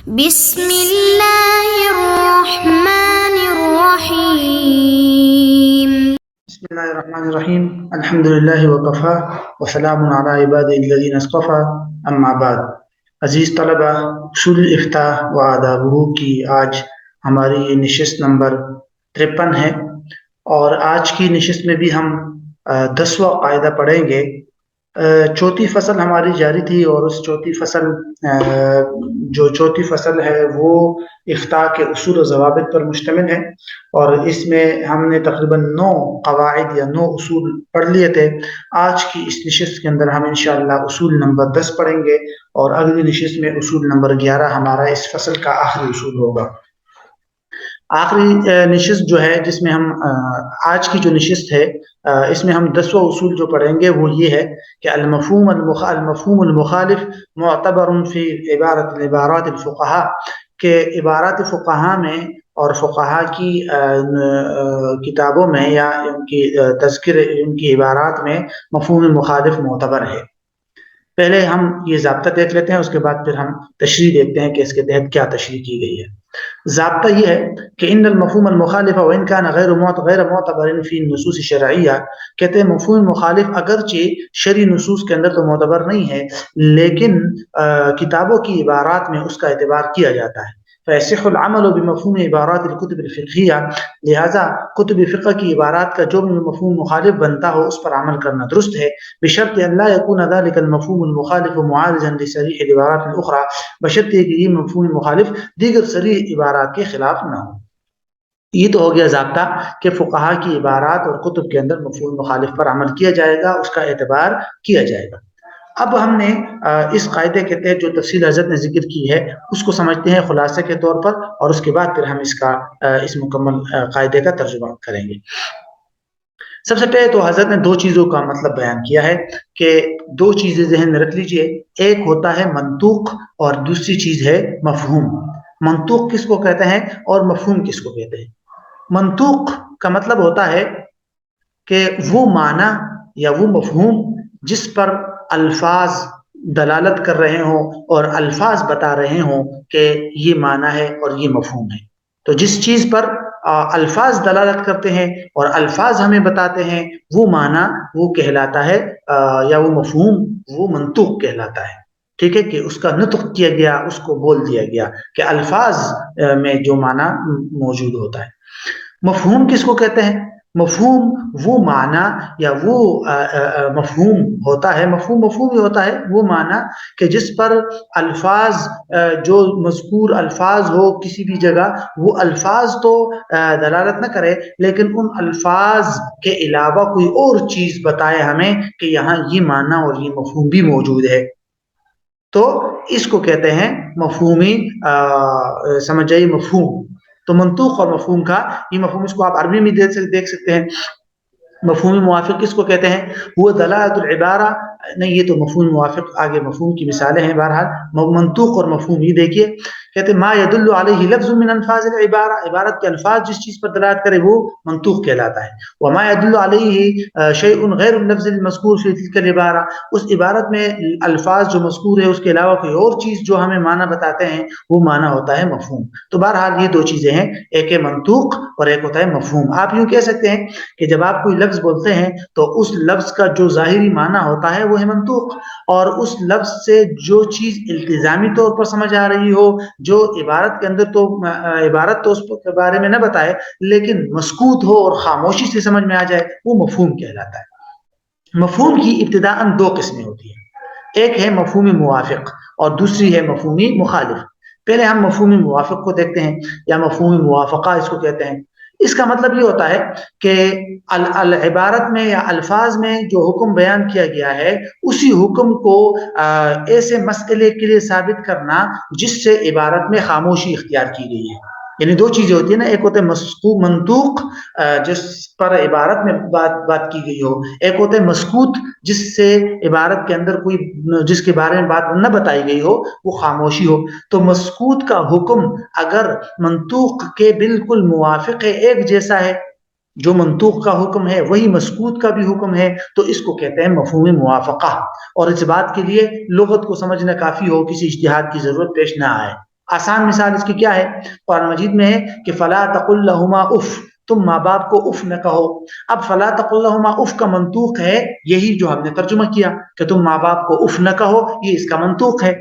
بسم اللہ الرحمن الرحیم. بسم اللہ الرحمن الرحیم. الحمد للہ وکفا وسلام علی عبادہ الذین اصطفی. اما بعد. عزیز طلبہ، اصول الافتاء و آدابہ کی آج ہماری یہ نشست نمبر 53 ہے، اور آج کی نشست میں بھی ہم 10واں قاعدہ پڑھیں گے. چوتھی فصل ہماری جاری تھی، اور اس چوتھی فصل ہے وہ افتاء کے اصول و ضوابط پر مشتمل ہے، اور اس میں ہم نے تقریباً 9 قواعد یا 9 اصول پڑھ لیے تھے. آج کی اس نشست کے اندر ہم انشاءاللہ اصول نمبر 10 پڑھیں گے، اور اگلی نشست میں اصول نمبر 11 ہمارا اس فصل کا آخری اصول ہوگا. آخری نشست جو ہے، جس میں ہم آج کی جو نشست ہے، اس میں ہم 10واں اصول جو پڑھیں گے وہ یہ ہے کہ المفہوم المخالف معتبر فی عبارات الفقہاء، کہ عبارات فقہاء میں اور فقہاء کی کتابوں میں یا ان کی تذکر، ان کی عبارات میں مفہوم مخالف معتبر ہے. پہلے ہم یہ ضابطہ دیکھ لیتے ہیں، اس کے بعد پھر ہم تشریح دیکھتے ہیں کہ اس کے تحت کیا تشریح کی گئی ہے. ضابطہ یہ ہے کہ ان المفہوم المخالف وان کان غیر معتبر فی النصوص الشرعیہ، کہتے ہیں مفہوم مخالف اگرچہ شرعی نصوص کے اندر تو معتبر نہیں ہے، لیکن کتابوں کی عبارات میں اس کا اعتبار کیا جاتا ہے. فیصح العمل بمفہوم عبارات الکتب الفقہیہ، لہذا کتب فقہ کی عبارات کا جو بھی مفہوم مخالف بنتا ہو اس پر عمل کرنا درست ہے، بشرط ان لا یکون ذلك المفہوم المخالف معارضا لصریح العبارات الاخرى، بشرط کہ یہ مفہوم مخالف دیگر صریح عبارات کے خلاف نہ ہو. یہ تو ہو گیا ضابطہ کہ فقہا کی عبارات اور کتب کے اندر مفہوم مخالف پر عمل کیا جائے گا، اس کا اعتبار کیا جائے گا. اب ہم نے اس قاعدے کے تحت جو تفصیل حضرت نے ذکر کی ہے اس کو سمجھتے ہیں خلاصے کے طور پر، اور اس کے بعد پھر ہم اس مکمل قاعدے کا ترجمہ کریں گے. سب سے پہلے تو حضرت نے 2 چیزوں کا مطلب بیان کیا ہے کہ 2 چیزیں ذہن میں رکھ لیجئے. ایک ہوتا ہے منطوق اور دوسری چیز ہے مفہوم. منطوق کس کو کہتے ہیں اور مفہوم کس کو کہتے ہیں؟ منطوق کا مطلب ہوتا ہے کہ وہ معنی یا وہ مفہوم جس پر الفاظ دلالت کر رہے ہوں اور الفاظ بتا رہے ہوں کہ یہ معنی ہے اور یہ مفہوم ہے. تو جس چیز پر الفاظ دلالت کرتے ہیں اور الفاظ ہمیں بتاتے ہیں وہ معنی وہ کہلاتا ہے، یا وہ مفہوم وہ منطوق کہلاتا ہے. ٹھیک ہے، کہ اس کا نطق کیا گیا، اس کو بول دیا گیا، کہ الفاظ میں جو معنی موجود ہوتا ہے. مفہوم کس کو کہتے ہیں؟ مفہوم وہ معنی یا وہ مفہوم ہوتا ہے، مفہوم ہی ہوتا ہے وہ معنی کہ جس پر الفاظ، جو مذکور الفاظ ہو کسی بھی جگہ، وہ الفاظ تو دلالت نہ کرے لیکن ان الفاظ کے علاوہ کوئی اور چیز بتائے ہمیں کہ یہاں یہ معنی اور یہ مفہوم بھی موجود ہے. تو اس کو کہتے ہیں مفہومی، سمجھ جائیے مفہوم. تو منطوق اور مفہوم کا یہ مفہوم، اس کو آپ عربی میں دیکھ سکتے ہیں. مفہومی موافق کس کو کہتے ہیں؟ وہ دلالت العبارہ. نہیں، یہ تو مفہوم موافق، آگے مفہوم کی مثالیں ہیں. بہرحال منطوق اور مفہوم یہ دیکھیے، کہتے ہیں ما يدل علیہ لفظ من الفاظ العبارہ، عبارت کے الفاظ جس چیز پر دلالت کرے وہ منطوق کہلاتا ہے. وما يدل علیہ شیء غیر اللفظ المذکور فی تلک العبارہ، اس عبارت میں الفاظ جو مذکور ہے اس کے علاوہ کوئی اور چیز جو ہمیں معنی بتاتے ہیں وہ معنی ہوتا ہے مفہوم. تو بہرحال یہ 2 چیزیں ہیں، ایک ہے منطوق اور ایک ہوتا ہے مفہوم. آپ یوں کہہ سکتے ہیں کہ جب آپ کوئی لفظ بولتے ہیں تو اس لفظ کا جو ظاہری معنی ہوتا ہے وہ ہے منطوق، اور اس لفظ سے جو چیز التزامی طور پر سمجھ آ رہی ہو، جو عبارت کے اندر تو عبارت تو اس کے بارے میں نہ بتائے لیکن مسکوت ہو اور خاموشی سے سمجھ میں آ جائے، وہ مفہوم کہلاتا ہے. مفہوم کی ابتداءً 2 قسمیں ہوتی ہیں، ایک ہے مفہومی موافق اور دوسری ہے مفہومی مخالف. پہلے ہم مفہومی موافق کو دیکھتے ہیں، یا مفہومی موافقہ اس کو کہتے ہیں. اس کا مطلب یہ ہوتا ہے کہ العبارت میں یا الفاظ میں جو حکم بیان کیا گیا ہے اسی حکم کو ایسے مسئلے کے لیے ثابت کرنا جس سے عبارت میں خاموشی اختیار کی گئی ہے. یعنی 2 چیزیں ہوتی ہیں نا، ایک ہوتا ہے منطوق جس پر عبارت میں بات کی گئی ہو، ایک ہوتا ہے مسکوت جس سے عبارت کے اندر کوئی، جس کے بارے میں بات نہ بتائی گئی ہو، وہ خاموشی ہو. تو مسکوت کا حکم اگر منطوق کے بالکل موافق ہے، ایک جیسا ہے، جو منطوق کا حکم ہے وہی مسکوت کا بھی حکم ہے، تو اس کو کہتے ہیں مفہومی موافقہ. اور اس بات کے لیے لغت کو سمجھنا کافی ہو، کسی اجتہاد کی ضرورت پیش نہ آئے. آسان مثال اس کی کیا ہے؟ قرآن مجید میں ہے کہ فلا تقل لہما اف، تم ماں باپ کو اف نہ کہو۔ اب فلا تقل لہما اف کا منطوق ہے یہی جو ہم نے ترجمہ کیا کہ تم ماں باپ کو اف نہ کہو، یہ اس کا منطوق ہے۔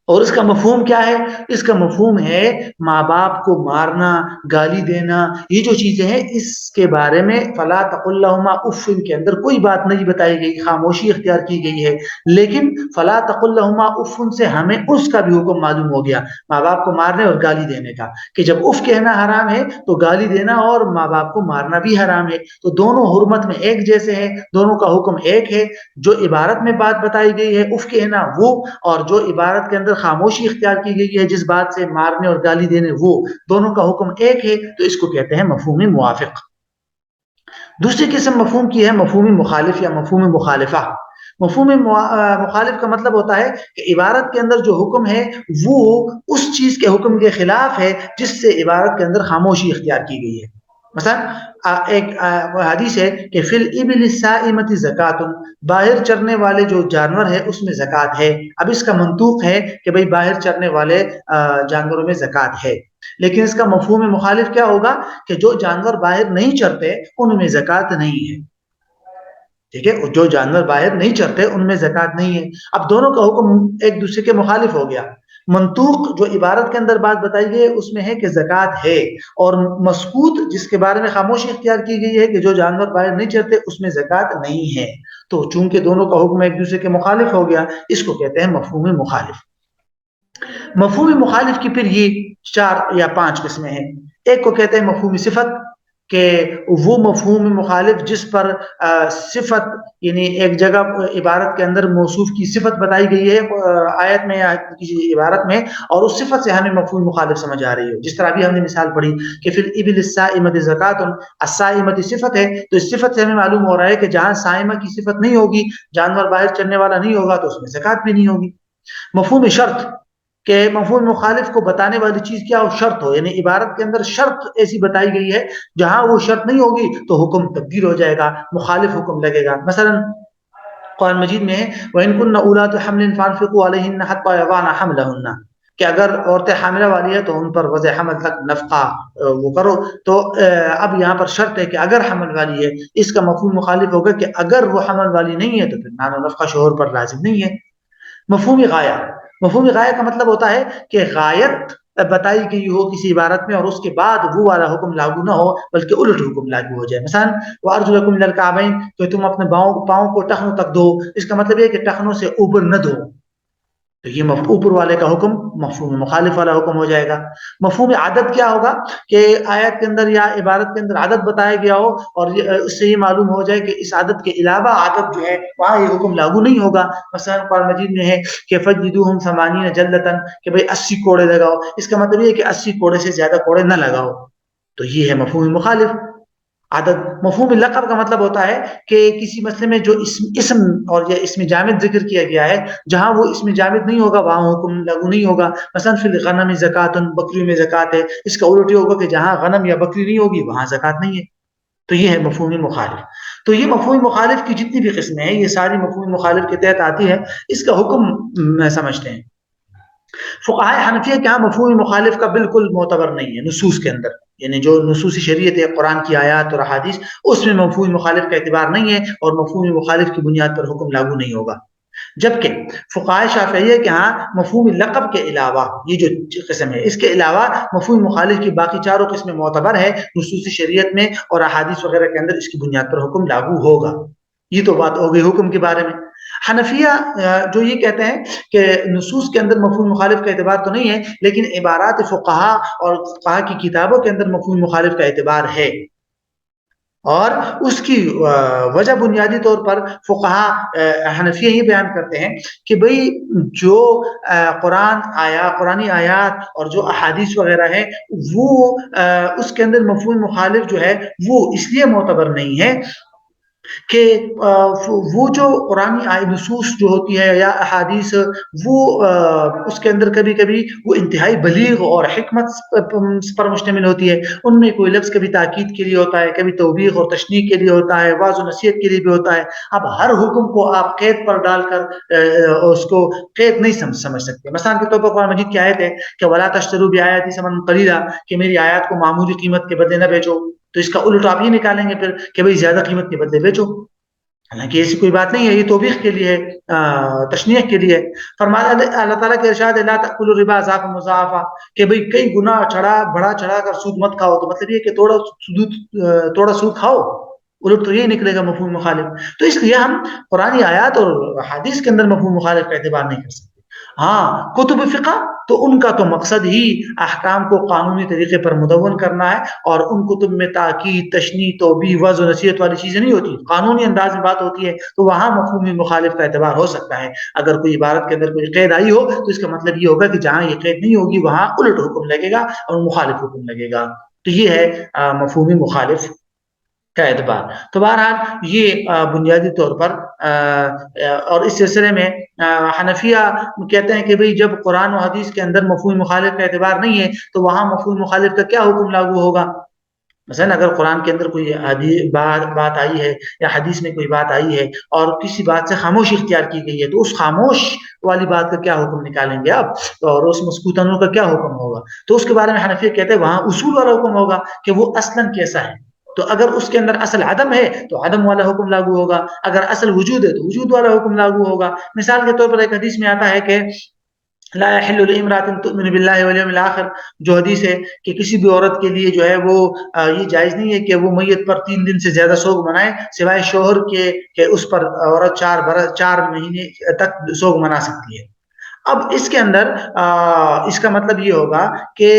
اور اس کا مفہوم کیا ہے؟ اس کا مفہوم ہے ماں باپ کو مارنا، گالی دینا، یہ جو چیزیں ہیں اس کے بارے میں فلا تقل لہما اف کے اندر کوئی بات نہیں بتائی گئی، خاموشی اختیار کی گئی ہے۔ لیکن فلا تقل لہما اف سے ہمیں اس کا بھی حکم معلوم ہو گیا، ماں باپ کو مارنے اور گالی دینے کا، کہ جب اف کہنا حرام ہے تو گالی دینا اور ماں باپ کو مارنا بھی حرام ہے۔ تو دونوں حرمت میں ایک جیسے ہیں، دونوں کا حکم ایک ہے۔ جو عبارت میں بات بتائی گئی ہے اف کہنا وہ، اور جو عبارت کے اندر خاموشی اختیار کی گئی ہے جس بات سے مارنے اور گالی دینے وہ، دونوں کا حکم ایک ہے، تو اس کو کہتے ہیں مفہوم موافق۔ دوسری قسم مفہوم کی ہے مفہوم مخالف یا مفہوم مخالفہ۔ مفہوم مخالف کا مطلب ہوتا ہے کہ عبارت کے اندر جو حکم ہے وہ اس چیز کے حکم کے خلاف ہے جس سے عبارت کے اندر خاموشی اختیار کی گئی ہے۔ مثلا ایک حدیث ہے کہ فی الابل الصائمۃ زکات، باہر چرنے والے جو جانور ہے اس میں زکات ہے۔ اب اس کا منطوق ہے کہ بھئی باہر چرنے والے جانوروں میں زکات ہے، لیکن اس کا مفہوم مخالف کیا ہوگا کہ جو جانور باہر نہیں چرتے ان میں زکات نہیں ہے۔ ٹھیک ہے، جو جانور باہر نہیں چرتے ان میں زکات نہیں ہے۔ اب دونوں کا حکم ایک دوسرے کے مخالف ہو گیا۔ منطوق جو عبارت کے اندر بات بتائی گئی ہے اس میں ہے کہ زکات ہے، اور مسکوت جس کے بارے میں خاموشی اختیار کی گئی ہے کہ جو جانور باہر نہیں چرتے اس میں زکات نہیں ہے۔ تو چونکہ دونوں کا حکم ایک دوسرے کے مخالف ہو گیا، اس کو کہتے ہیں مفہوم مخالف۔ مفہوم مخالف کی پھر یہ 4 یا 5 قسمیں ہیں۔ ایک کو کہتے ہیں مفہوم صفت، کہ وہ مفہوم مخالف جس پر صفت یعنی ایک جگہ عبارت کے اندر موصوف کی صفت بتائی گئی ہے آیت میں یا کسی عبارت میں، اور اس صفت سے ہمیں مفہوم مخالف سمجھ آ رہی ہو، جس طرح ابھی ہم نے مثال پڑھی کہ فی الابل الصائمۃ زکات، الصائمۃ صفت ہے، تو اس صفت سے ہمیں معلوم ہو رہا ہے کہ جہاں صائمہ کی صفت نہیں ہوگی، جانور باہر چرنے والا نہیں ہوگا، تو اس میں زکات بھی نہیں ہوگی۔ مفہوم شرط، کہ مفہوم مخالف کو بتانے والی چیز کیا ہو؟ شرط ہو، یعنی عبارت کے اندر شرط ایسی بتائی گئی ہے جہاں وہ شرط نہیں ہوگی تو حکم تبدیل ہو جائے گا، مخالف حکم لگے گا۔ مثلا قرآن مجید میں ہے وَإِن كُنَّ أُولَاتُ حَمْلٍ فَأَنفِقُوا عَلَيْهِنَّ حَتَّى يَضَعْنَ حَمْلَهُنَّ، کہ اگر عورتیں حاملہ والی ہیں تو ان پر وضع حمل تک نفقہ وہ کرو۔ تو اب یہاں پر شرط ہے کہ اگر حمل والی ہے، اس کا مفہوم مخالف ہوگا کہ اگر وہ حمل والی نہیں ہے تو پھر نان و نفقہ شوہر پر لازم نہیں ہے۔ مفہوم غایہ، مفہوم غایہ کا مطلب ہوتا ہے کہ غایت بتائی گئی ہو کسی عبارت میں اور اس کے بعد وہ والا حکم لاگو نہ ہو بلکہ الٹ حکم لاگو ہو جائے۔ مثلا وَأَرْجُلَكُمْ إِلَى الْكَعْبَيْنِ، کہ تم اپنے پاؤں کو ٹخنوں تک دھو، اس کا مطلب یہ کہ ٹخنوں سے اوپر نہ دھو، تو یہ اوپر والے کا حکم مفہوم مخالف والا حکم ہو جائے گا۔ مفہوم عدد کیا ہوگا کہ آیت کے اندر یا عبارت کے اندر عدد بتایا گیا ہو اور اس سے یہ معلوم ہو جائے کہ اس عدد کے علاوہ عدد جو ہے وہاں یہ حکم لاگو نہیں ہوگا۔ مثلا قرآن مجید میں ہے کہ فَجْلِدُوهُمْ 80 جلدۃ، کہ بھئی 80 کوڑے لگاؤ، اس کا مطلب یہ ہے کہ 80 کوڑے سے زیادہ کوڑے نہ لگاؤ، تو یہ ہے مفہوم مخالف عدد۔ مفہوم لقب کا مطلب ہوتا ہے کہ کسی مسئلے میں جو اسم اور یا اسم جامد ذکر کیا گیا ہے، جہاں وہ اسم جامد نہیں ہوگا وہاں حکم لاگو نہیں ہوگا۔ مثلا فی الغنم زکات، بکریوں میں زکات ہے، اس کا الٹ ہوگا کہ جہاں غنم یا بکری نہیں ہوگی وہاں زکات نہیں ہے، تو یہ ہے مفہوم مخالف۔ تو یہ مفہوم مخالف کی جتنی بھی قسمیں ہیں یہ ساری مفہوم مخالف کے تحت آتی ہے۔ اس کا حکم سمجھتے ہیں۔ فقہائے حنفیہ کے ہاں مفہوم مخالف کا بالکل معتبر نہیں ہے نصوص کے اندر، یعنی جو نصوص شریعت ہے قرآن کی آیات اور احادیث اس میں مفہوم مخالف کا اعتبار نہیں ہے اور مفہوم مخالف کی بنیاد پر حکم لاگو نہیں ہوگا۔ جبکہ فقہائے شافعیہ کے ہاں مفہوم لقب کے علاوہ یہ جو قسم ہے اس کے علاوہ مفہوم مخالف کی باقی چاروں قسمیں معتبر ہے نصوص شریعت میں اور احادیث وغیرہ کے اندر، اس کی بنیاد پر حکم لاگو ہوگا۔ یہ تو بات ہو گئی حکم کے بارے میں۔ حنفیہ جو یہ کہتے ہیں کہ نصوص کے اندر مفہوم مخالف کا اعتبار تو نہیں ہے لیکن عبارات فقہا اور فقہا کی کتابوں کے اندر مفہوم مخالف کا اعتبار ہے، اور اس کی وجہ بنیادی طور پر فقہا حنفیہ ہی بیان کرتے ہیں کہ بھئی جو قرآنی آیات اور جو احادیث وغیرہ ہے وہ اس کے اندر مفہوم مخالف جو ہے وہ اس لیے معتبر نہیں ہے کہ وہ جو قرآنی آئے نصوص جو ہوتی ہے یا احادیث، وہ اس کے اندر کبھی کبھی وہ انتہائی بلیغ اور حکمت پر مشتمل ہوتی ہے. ان میں کوئی لفظ کبھی تاکید کے لیے ہوتا ہے، کبھی توبیخ اور تشنیع کے لیے ہوتا ہے، واضح و نصیحت کے لیے بھی ہوتا ہے. اب ہر حکم کو آپ قید پر ڈال کر اس کو قید نہیں سمجھ سکتے. مثلا کے طور پر قرآن مجید کی آیت ہے کہ وَلَا تَشْتَرُوا بِآيَاتِي ثَمَنًا قَلِيلًا، کہ میری آیات کو معمولی قیمت کے بدلے نہ بیچو. تو اس کا الٹ آپ یہ نکالیں گے پھر کہ بھئی زیادہ قیمت کے بدلے بیچو. حالانکہ ایسی کوئی بات نہیں ہے، یہ توبیخ کے لیے تشنیع کے لیے. فرمایا اللہ تعالیٰ کے ارشاد ہے لا تأکلوا الربا اضعافا مضاعفا، کہ بھئی کئی گنا بڑھا چڑھا کر سود مت کھاؤ. تو مطلب یہ کہ تھوڑا سود کھاؤ، الٹ تو یہ نکلے گا مفہوم مخالف. تو اس لیے ہم قرآنی آیات اور حدیث کے اندر مفہوم مخالف کا اعتبار نہیں کر سکتے. ہاں کتب فقہ تو ان کا تو مقصد ہی احکام کو قانونی طریقے پر مدون کرنا ہے، اور ان کتب میں تاکید، تشنیع، توبیخ، وعظ و نصیحت والی چیزیں نہیں ہوتی، قانونی انداز میں بات ہوتی ہے. تو وہاں مفہوم مخالف کا اعتبار ہو سکتا ہے. اگر کوئی عبارت کے اندر کوئی قید آئی ہو تو اس کا مطلب یہ ہوگا کہ جہاں یہ قید نہیں ہوگی وہاں الٹ حکم لگے گا اور مخالف حکم لگے گا. تو یہ ہے مفہوم مخالف کا اعتبار. تو بہرحال یہ بنیادی طور پر اور اس سلسلے میں حنفیہ کہتے ہیں کہ بھئی جب قرآن و حدیث کے اندر مفہوم مخالف کا اعتبار نہیں ہے تو وہاں مفہوم مخالف کا کیا حکم لاگو ہوگا. مثلا اگر قرآن کے اندر کوئی بات آئی ہے یا حدیث میں کوئی بات آئی ہے اور کسی بات سے خاموشی اختیار کی گئی ہے، تو اس خاموش والی بات کا کیا حکم نکالیں گے آپ، اور اس مسکوتنوں کا کیا حکم ہوگا. تو اس کے بارے میں حنفیہ کہتے ہیں وہاں اصول والا حکم ہوگا کہ وہ اصلاً کیسا ہے. تو اگر اس کے اندر اصل عدم ہے تو عدم والا حکم لاگو ہوگا، اگر اصل وجود ہے تو وجود والا حکم لاگو ہوگا. مثال کے طور پر ایک حدیث میں آتا ہے کہ لا يحل لامرأة تؤمن بالله واليوم الآخر، جو حدیث ہے کہ کسی بھی عورت کے لیے جو ہے وہ یہ جائز نہیں ہے کہ وہ میت پر 3 دن سے زیادہ سوگ منائے سوائے شوہر کے کہ اس پر عورت 4 مہینے تک سوگ منا سکتی ہے. اب اس کے اندر اس کا مطلب یہ ہوگا کہ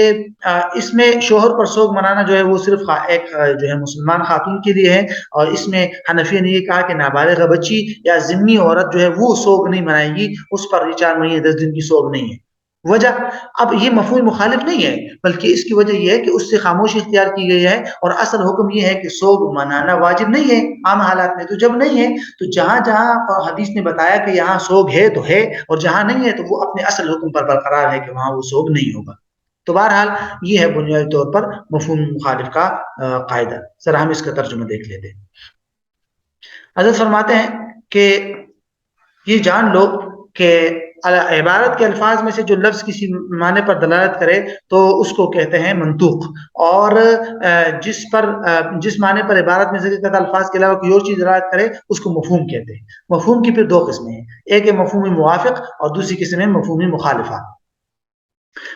اس میں شوہر پر سوگ منانا جو ہے وہ صرف ایک جو ہے مسلمان خاتون کے لیے ہے، اور اس میں حنفیہ نے یہ کہا کہ نابالغ بچی یا ضمنی عورت جو ہے وہ سوگ نہیں منائے گی، اس پر 4 مہینے 10 دن کی سوگ نہیں ہے. وجہ اب یہ مفہوم مخالف نہیں ہے، بلکہ اس کی وجہ یہ ہے کہ اس سے خاموشی اختیار کی گئی ہے، اور اصل حکم یہ ہے کہ سوگ منانا واجب نہیں ہے عام حالات میں. تو جب نہیں ہے تو جہاں جہاں حدیث نے بتایا کہ یہاں سوگ ہے تو ہے، اور جہاں نہیں ہے تو وہ اپنے اصل حکم پر برقرار ہے کہ وہاں وہ سوگ نہیں ہوگا. تو بہرحال یہ ہے بنیادی طور پر مفہوم مخالف کا قاعدہ. ذرا ہم اس کا ترجمہ دیکھ لیتے ہیں. حضرت فرماتے ہیں کہ یہ جان لو کہ عبارت کے الفاظ میں سے جو لفظ کسی معنی پر دلالت کرے تو اس کو کہتے ہیں منطوق، اور جس معنی پر عبارت میں ذکر کردہ الفاظ کے علاوہ کوئی اور چیز دلالت کرے اس کو مفہوم کہتے ہیں. مفہوم کی پھر 2 قسمیں ہیں، ایک ہے مفہوم موافق اور دوسری قسم ہے مفہوم مخالفہ.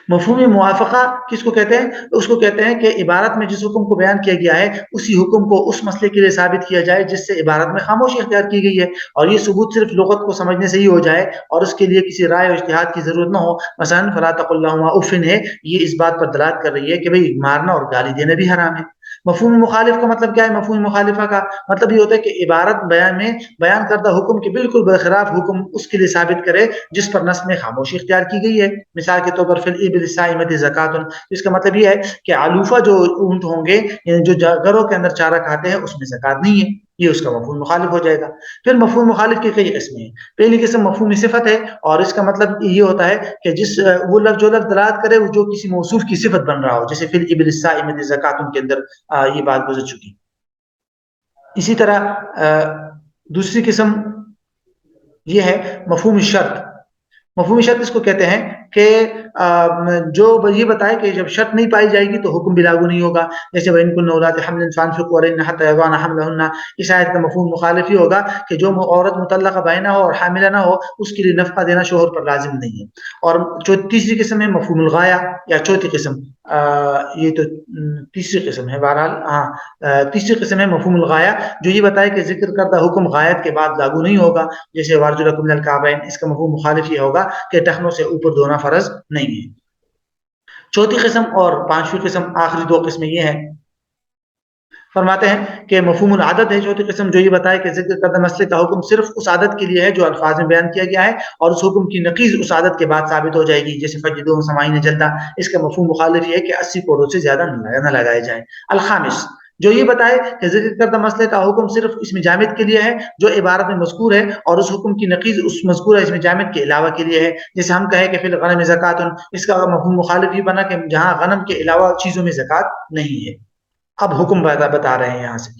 مفہوم موافقہ کس کو کہتے ہیں؟ اس کو کہتے ہیں کہ عبارت میں جس حکم کو بیان کیا گیا ہے اسی حکم کو اس مسئلے کے لیے ثابت کیا جائے جس سے عبارت میں خاموشی اختیار کی گئی ہے، اور یہ ثبوت صرف لغت کو سمجھنے سے ہی ہو جائے اور اس کے لیے کسی رائے و اجتہاد کی ضرورت نہ ہو. مثلا فلا تقل لهما اف ہے، یہ اس بات پر دلالت کر رہی ہے کہ بھئی مارنا اور گالی دینا بھی حرام ہے. مفہوم مخالف کا مطلب کیا ہے؟ مفہوم مخالفہ کا مطلب یہ ہوتا ہے کہ عبارت بیان کردہ حکم کے بالکل برخلاف حکم اس کے لیے ثابت کرے جس پر نص میں خاموشی اختیار کی گئی ہے. مثال کے طور پر فی الابل الصائمۃ زکات، اس کا مطلب یہ ہے کہ علوفہ جو اونٹ ہوں گے جو گھروں کے اندر چارہ کھاتے ہیں اس میں زکات نہیں ہے، یہ اس کا مفہوم مخالف ہو جائے گا. پھر مفہوم مخالف کی کئی قسمیں ہیں. پہلی قسم مفہوم صفت ہے، اور اس کا مطلب یہ ہوتا ہے کہ وہ لفظ جو لفظ دلالت کرے وہ جو کسی موصوف کی صفت بن رہا ہو، جیسے فی الابل الصائمۃ زکات کے اندر یہ بات گزر چکی. اسی طرح دوسری قسم یہ ہے مفہوم شرط. مفہوم شرط اس کو کہتے ہیں کہ جو یہ بتائے کہ جب شرط نہیں پائی جائے گی تو حکم بھی لاگو نہیں ہوگا. جیسے وَإِن كُنَّ أُولَاتِ حَمْلٍ فَأَنفِقُوا عَلَيْهِنَّ حَتَّى يَضَعْنَ حَمْلَهُنَّ، اس آیت کا مفہوم مخالف ہی ہوگا کہ جو عورت مطلقہ بائنہ ہو اور حاملہ نہ ہو اس کے لیے نفقہ دینا شوہر پر لازم نہیں ہے. اور تیسری قسم ہے مفہوم الغایہ، یا چوتھی قسم یہ تو تیسری قسم ہے، بہرحال تیسری قسم ہے مفہوم الغایہ، جو یہ بتائے کہ ذکر کردہ حکم غایت کے بعد لاگو نہیں ہوگا. جیسے وَأَرْجُلَكُمْ إِلَى الْكَعْبَيْنِ، اس کا مفہوم مخالف یہ ہوگا کہ ٹخنوں سے اوپر دھونا فرض نہیں ہے. چوتھی قسم اور 5ویں قسم، آخری 2 قسمیں یہ ہیں. فرماتے ہیں کہ مفہوم العادت ہے چوتھی قسم، جو یہ بتائے کہ ذکر کردہ مسئلے کا حکم صرف اس عادت کے لیے ہے جو الفاظ میں بیان کیا گیا ہے، اور اس حکم کی نقیض اس عادت کے بعد ثابت ہو جائے گی. جیسے فَجْلِدُوهُمْ 80 جلدہ، اس کا مفہوم مخالف یہ ہے کہ 80 کوڑوں سے زیادہ نہ لگائے جائیں. الخامس جو یہ بتائے کہ ذکر کردہ مسئلے کا حکم صرف اسم جامد کے لیے ہے جو عبارت میں مذکور ہے، اور اس حکم کی نقیض اس مذکورہ اسم جامد کے علاوہ کے لیے ہے. جیسے ہم کہیں کہ فی الغنم زکات، اس کا مفہوم مخالف یہ بنا کہ جہاں غنم کے علاوہ چیزوں میں زکات نہیں ہے. اب حکم بتا رہے ہیں یہاں سے،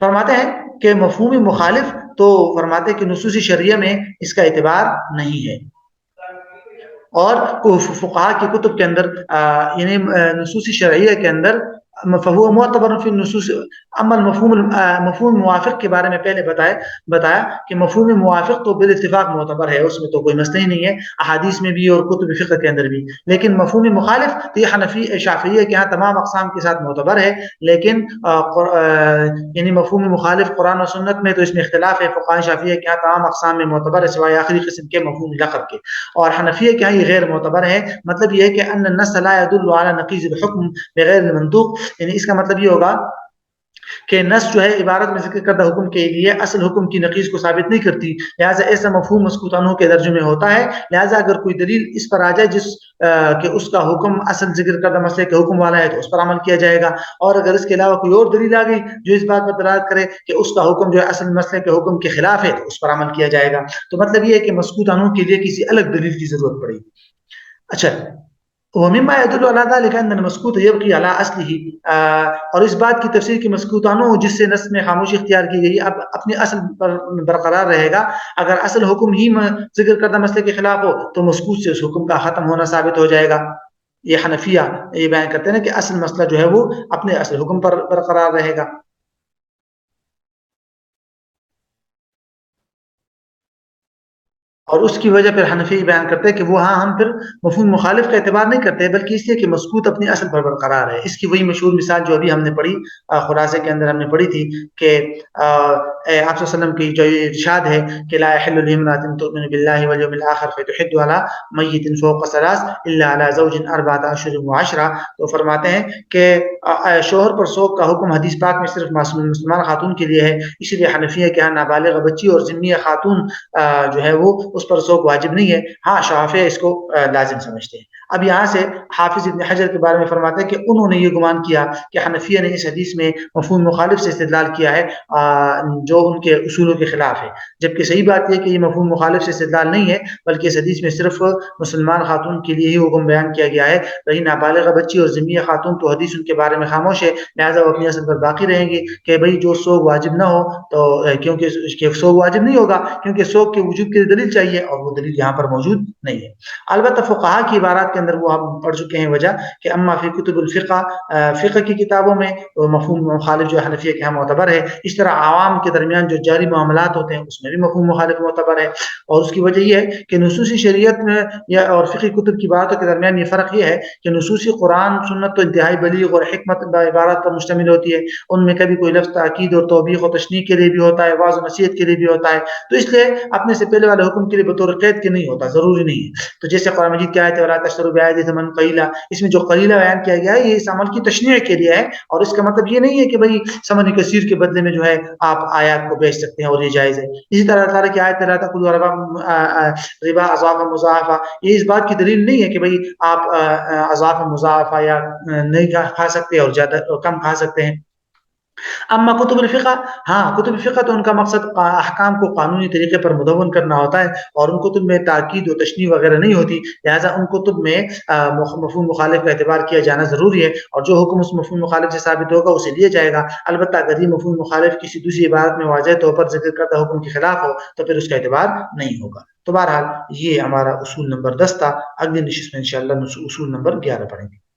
فرماتے ہیں کہ مفہوم مخالف تو فرماتے ہیں کہ نصوص شرعیہ میں اس کا اعتبار نہیں ہے، اور فقہاء کی کتب کے اندر یعنی نصوص شرعیہ کے اندر فہو معتبر فی النصوص. اما مفہوم موافق کے بارے میں پہلے بتایا کہ مفہوم موافق تو بالاتفاق معتبر ہے، اس میں تو کوئی مسئلہ ہی نہیں ہے، احادیث میں بھی اور کتب فقہ کے اندر بھی. لیکن مفہوم مخالف تو یہ حنفی شافعیہ کے ہاں تمام اقسام کے ساتھ معتبر ہے، لیکن یعنی مفہوم مخالف قرآن و سنت میں تو اس میں اختلاف ہے. فقہاء شافعیہ کے ہاں تمام اقسام میں معتبر ہے سوائے آخری قسم کے مفہوم لقب کے، اور حنفیہ کے ہاں یہ غیر معتبر ہے. مطلب یہ ہے کہ ان النص لا يدل على نقیض الحکم بغیر المنطوق، یعنی اس کا مطلب یہ ہوگا کہ نص جو ہے عبارت میں ذکر کردہ حکم کے لیے اصل حکم کی نقیض کو ثابت نہیں کرتی، لہٰذا ایسا مفہوم مسکوت عنہ کے درجے میں ہوتا ہے. لہٰذا اگر کوئی دلیل اس پر آ جائے جس کہ اس کا حکم اصل ذکر کردہ مسئلے کے حکم والا ہے تو اس پر عمل کیا جائے گا، اور اگر اس کے علاوہ کوئی اور دلیل آ گئی جو اس بات پر دلالت کرے کہ اس کا حکم جو ہے اصل مسئلے کے حکم کے خلاف ہے تو اس پر عمل کیا جائے گا. تو مطلب یہ ہے کہ مسکوت عنہ کے لیے کسی الگ دلیل کی ضرورت پڑے گی. اچھا، ومما يدل على ذلك ان المسكوت يبقي على اصله، اور اس بات کی تفسیر کی مسکوت عنہ جس سے نص میں خاموشی اختیار کی گئی اب اپنے اصل پر برقرار رہے گا. اگر اصل حکم ہی ذکر کردہ مسئلے کے خلاف ہو تو مسکوت سے اس حکم کا ختم ہونا ثابت ہو جائے گا. یہ حنفیہ یہ بیان کرتے ہیں کہ اصل مسئلہ جو ہے وہ اپنے اصل حکم پر برقرار رہے گا. اور اس کی وجہ پھر حنفی بیان کرتے ہیں کہ وہ ہم پھر مفہوم مخالف کا اعتبار نہیں کرتے بلکہ اس لیے کہ مسکوت اپنی اصل پر برقرار ہے. اس کی وہی مشہور مثال جو ابھی ہم نے پڑھی خلاصے کے اندر ہم نے پڑھی تھی کہ آپ صلی اللہ علیہ وسلم کی جو ارشاد ہے کہ لا يحل لامرأة تؤمن بالله واليوم الآخر فتحد على میت فوق ثلاث الا على زوج 4 اشہر و10، تو فرماتے ہیں کہ شوہر پر سوگ کا حکم حدیث پاک میں صرف مسلمان خاتون کے لیے ہے، اسی لیے حنفیہ کے ہاں نابالغ بچی اور ذمیہ خاتون جو ہے وہ اس پر سوگ واجب نہیں ہے. ہاں شافعی اس کو لازم سمجھتے ہیں. اب یہاں سے حافظ ابن حجر کے بارے میں فرماتے ہیں کہ انہوں نے یہ گمان کیا کہ حنفیہ نے اس حدیث میں مفہوم مخالف سے استدلال کیا ہے جو ان کے اصولوں کے خلاف ہے، جبکہ صحیح بات یہ کہ یہ مفہوم مخالف سے استدلال نہیں ہے بلکہ اس حدیث میں صرف مسلمان خاتون کے لیے ہی حکم بیان کیا گیا ہے. رہی نابالغ بچی اور ذمیہ خاتون تو حدیث ان کے بارے میں خاموش ہے، لہٰذا وہ اپنی اصل پر باقی رہیں گی کہ بھئی جو سوگ واجب نہ ہو تو کیونکہ سوگ واجب نہیں ہوگا کیونکہ سوگ کے وجوب کی دلیل چاہیے اور وہ دلیل یہاں پر موجود نہیں ہے. البتہ فقہاء کی عبارات کے اندر وہ ہم پڑھ چکے ہیں وجہ کہ اما فی کتب الفقہ، فقہ کی کتابوں میں مفہوم مخالف جو حنفیہ کے ہاں معتبر ہے. اس طرح عوام کے درمیان جو جاری معاملات ہوتے ہیں اس میں بھی مفہوم مخالف معتبر ہے، اور اس کی وجہ یہ ہے کہ نصوصی شریعت میں یا اور فقہ کتب کی باتوں کے درمیان یہ فرق یہ ہے کہ نصوصی قرآن سنت تو انتہائی بلیغ اور حکمت عبارات پر مشتمل ہوتی ہے، ان میں کبھی کوئی لفظ تاکید اور توبیخ اور تشنیع کے لیے بھی ہوتا ہے، واضح نصیحت کے لیے بھی ہوتا ہے، تو اس لیے اپنے سے پہلے والے حکم کے لیے بطور قید کے نہیں ہوتا، ضروری نہیں ہے. تو جیسے قرآن مجید کی آیت ہے وَلَا تَشْتَرُوا بِآيَاتِي ثَمَنًا قَلِيلًا، اس میں جو قلیلہ بیان کیا گیا ہے یہ اس عمل کی تشنیع کے لیے ہے، اور اس کا مطلب یہ نہیں ہے کہ بھئی ثمن کثیر کے بدلے میں جو ہے آپ آیات کو بیچ سکتے ہیں اور یہ جائز ہے. اسی طرح اللہ تعالیٰ کی آیت لَا تَأْكُلُوا رِبًا أَضْعَافًا مُضَاعَفًا، یہ اس بات کی دلیل نہیں ہے کہ بھئی آپ اضعاف مضاعفہ یا نہیں کھا سکتے اور زیادہ کم کھا سکتے ہیں. اما کتب الفقہ، ہاں کتب فقہ تو ان کا مقصد احکام کو قانونی طریقے پر مدون کرنا ہوتا ہے، اور ان کتب میں تاکید و تشنیع وغیرہ نہیں ہوتی، لہٰذا ان کتب میں مفہوم مخالف کا اعتبار کیا جانا ضروری ہے، اور جو حکم اس مفہوم مخالف سے ثابت ہوگا اسے لیا جائے گا. البتہ اگر یہ مفہوم مخالف کسی دوسری عبارت میں واضح طور پر ذکر کردہ حکم کے خلاف ہو تو پھر اس کا اعتبار نہیں ہوگا. تو بہرحال یہ ہمارا اصول نمبر 10 تھا. اگلی نشست میں انشاءاللہ اصول نمبر 11 پڑھیں گے.